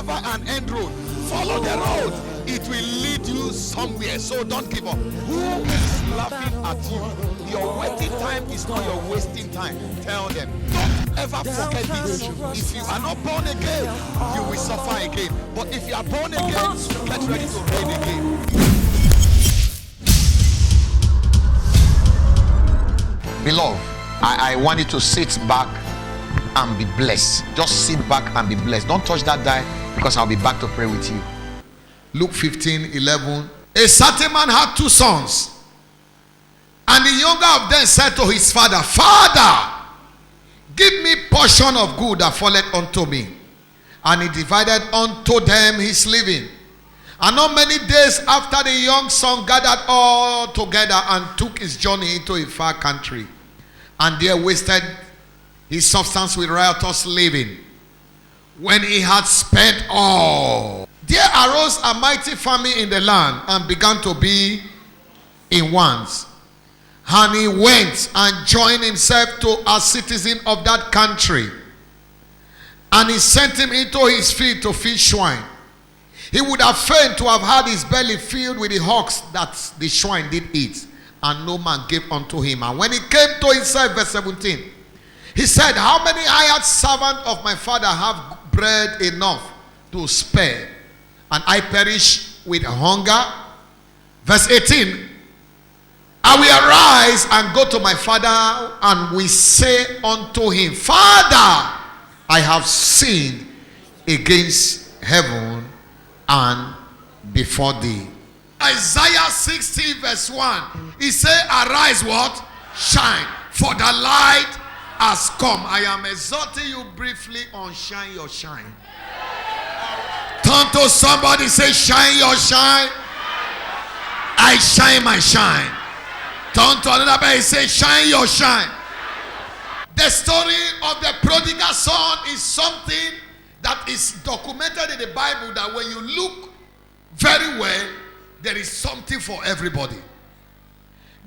never an end road. Follow the road. It will lead you somewhere. So don't give up. Who is laughing at you? Your waiting time is not your wasting time. Tell them. Don't ever forget this. If you are not born again, you will suffer again. But if you are born again, get ready to reign again. Beloved, I want you to sit back and be blessed. Just sit back and be blessed. Don't touch that die, because I'll be back to pray with you. Luke 15:11. A certain man had 2 sons, and the younger of them said to his father, Father, give me portion of good that falleth unto me. And he divided unto them his living. And not many days after, the young son gathered all together and took his journey into a far country, and there wasted his substance with riotous living. When he had spent all, there arose a mighty famine in the land, and began to be in want. And he went and joined himself to a citizen of that country, and he sent him into his field to feed swine. He would have fain to have had his belly filled with the hawks that the swine did eat, and no man gave unto him. And when he came to himself, verse 17, he said, How many hired servants of my father have bread enough to spare, and I perish with hunger? Verse 18, I will arise and go to my father, and will say unto him, Father, I have sinned against heaven and before thee. Isaiah 60 verse 1. He said, Arise, what? Shine, for the light has come. I am exhorting you briefly on shine your shine. Turn to somebody, say, shine your shine. I shine my shine. Turn to another person, say, shine your shine. The story of the prodigal son is something that is documented in the Bible, that when you look very well, there is something for everybody.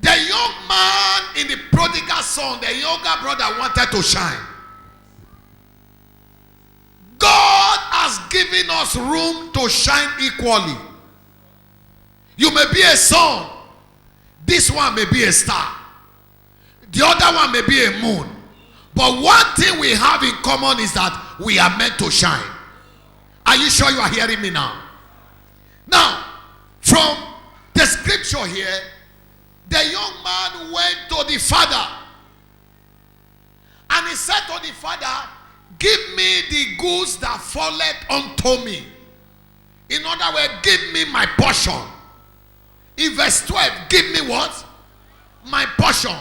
The young man in the prodigal son, the younger brother, wanted to shine. God has given us room to shine equally. You may be a sun. This one may be a star. The other one may be a moon. But one thing we have in common is that we are meant to shine. Are you sure you are hearing me now? Now, from the scripture here, the young man went to the father, and he said to the father, Give me the goods that falleth unto me. In other words, give me my portion. In verse 12, give me what? My portion.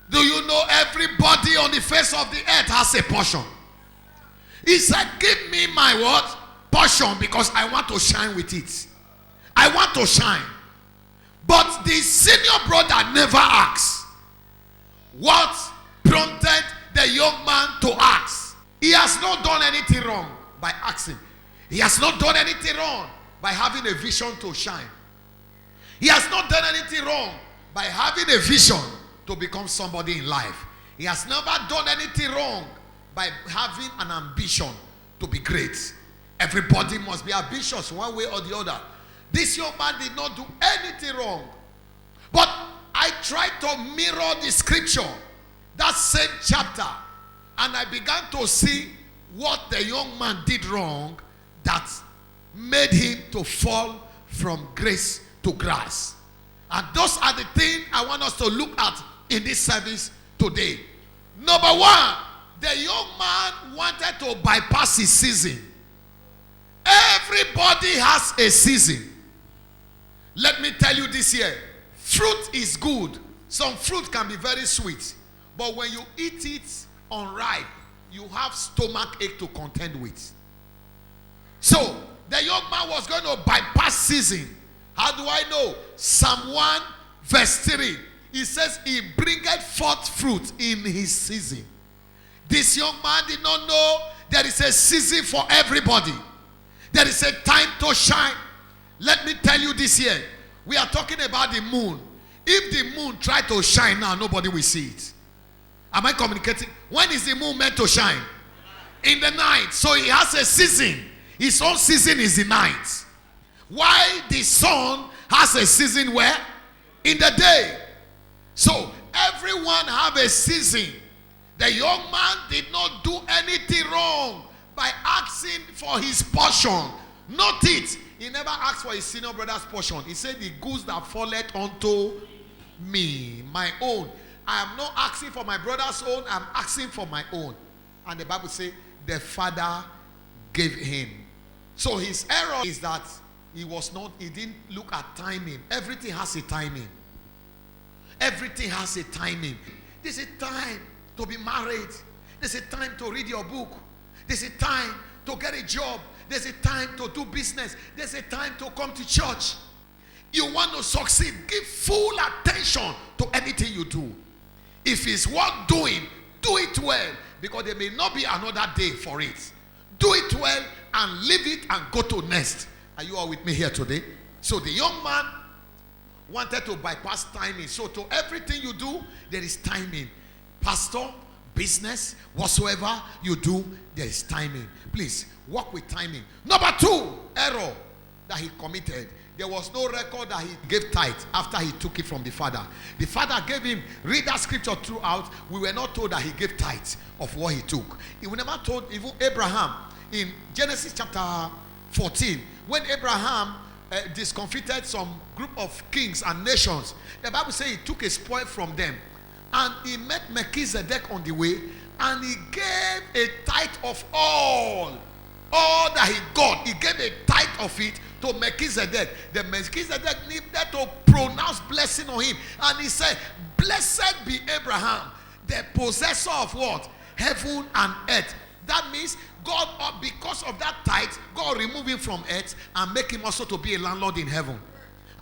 Do you know everybody on the face of the earth has a portion? He said, give me my what? Portion, because I want to shine with it. I want to shine. But the senior brother never asks. What prompted the young man to ask? He has not done anything wrong by asking. He has not done anything wrong by having a vision to shine. He has not done anything wrong by having a vision to become somebody in life. He has never done anything wrong by having an ambition to be great. Everybody must be ambitious one way or the other. This young man did not do anything wrong. But I tried to mirror the scripture, that same chapter, and I began to see what the young man did wrong that made him to fall from grace to grass. And those are the things I want us to look at in this service today. Number one, the young man wanted to bypass his season. Everybody has a season. Let me tell you this here. Fruit is good. Some fruit can be very sweet. But when you eat it unripe, you have stomach ache to contend with. So, the young man was going to bypass season. How do I know? Psalm 1 verse 3. It says, he bringeth forth fruit in his season. This young man did not know there is a season for everybody. There is a time to shine. Let me tell you this here. We are talking about the moon. If the moon try to shine now, nobody will see it. Am I communicating? When is the moon meant to shine? In the night. So he has a season. his own season is the night. Why the sun has a season where? In the day. So everyone have a season. The young man did not do anything wrong by asking for his portion. Note it. He never asked for his senior brother's portion. He said, the goods that falleth unto me, my own. I am not asking for my brother's own. I'm asking for my own. And the Bible says, the father gave him. So his error is that he didn't look at timing. Everything has a timing. Everything has a timing. There's a time to be married. There's a time to read your book. There's a time to get a job. There's a time to do business. There's a time to come to church. You want to succeed, give full attention to anything you do. If it's worth doing, do it well, because there may not be another day for it. Do it well and leave it and go to next. Are you all with me here today? So the young man wanted to bypass timing. So to everything you do, there is timing. Pastor, business, whatsoever you do, there is timing. Please work with timing. Number 2 error that he committed. There was no record that he gave tithe after he took it from the father. The father gave him, read that scripture throughout. We were not told that he gave tithe of what he took. He was never told. Even Abraham in Genesis chapter 14, when Abraham discomfited some group of kings and nations, the Bible says he took a spoil from them, and he met Melchizedek on the way, and he gave a tithe of all that he got. He gave a tithe of it to Melchizedek. The Melchizedek needed to pronounce blessing on him, and he said, blessed be Abraham, the possessor of what? Heaven and earth. That means God, because of that tithe, God remove him from earth and make him also to be a landlord in heaven.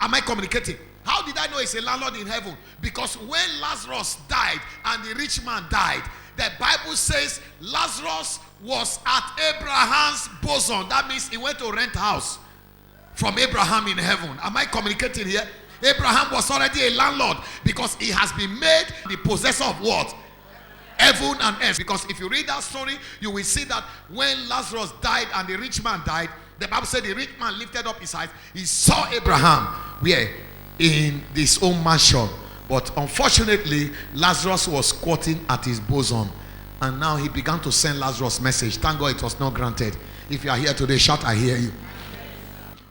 Am I communicating? How did I know he's a landlord in heaven? Because when Lazarus died and the rich man died, the Bible says Lazarus was at Abraham's bosom. That means he went to rent a house from Abraham in heaven. Am I communicating here? Abraham was already a landlord because he has been made the possessor of what? Heaven and earth. Because if you read that story, you will see that when Lazarus died and the rich man died, the Bible said the rich man lifted up his eyes. He saw Abraham where? In this own mansion. But unfortunately, Lazarus was squatting at his bosom. And now he began to send Lazarus message. Thank God it was not granted. If you are here today, shout, I hear you.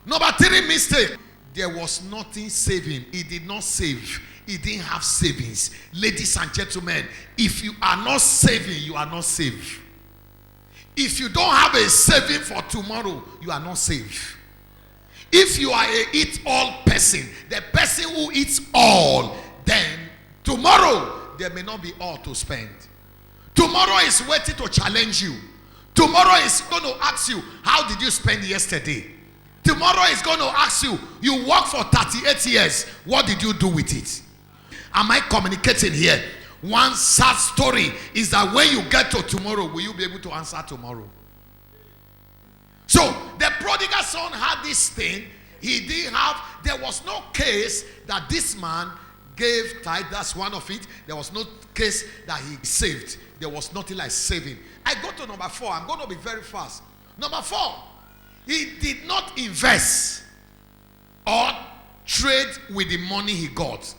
Number 3 mistake. There was nothing saving. He did not save. He didn't have savings. Ladies and gentlemen, if you are not saving, you are not safe. If you don't have a saving for tomorrow, you are not safe. If you are a eat all person, the person who eats all, then tomorrow there may not be all to spend. Tomorrow is waiting to challenge you. Tomorrow is going to ask you, how did you spend yesterday? Tomorrow is going to ask you, you worked for 38 years, what did you do with it? Am I communicating here? One sad story is that when you get to tomorrow, will you be able to answer tomorrow? So the prodigal son had this thing. He didn't have, there was no case that this man gave tithe. That's one of it. There was no case that he saved. There was nothing like saving. I go to number 4. I'm going to be very fast. Number 4, he did not invest or trade with the money he got.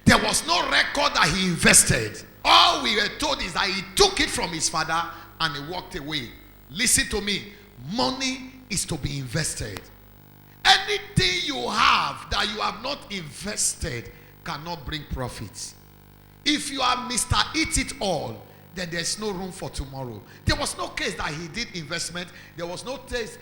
There was no record that he invested. All we were told is that he took it from his father and he walked away. Listen to me. Money is to be invested. Anything you have that you have not invested cannot bring profits. If you are Mr. Eat It All, then there's no room for tomorrow. There was no case that he did investment. There was no case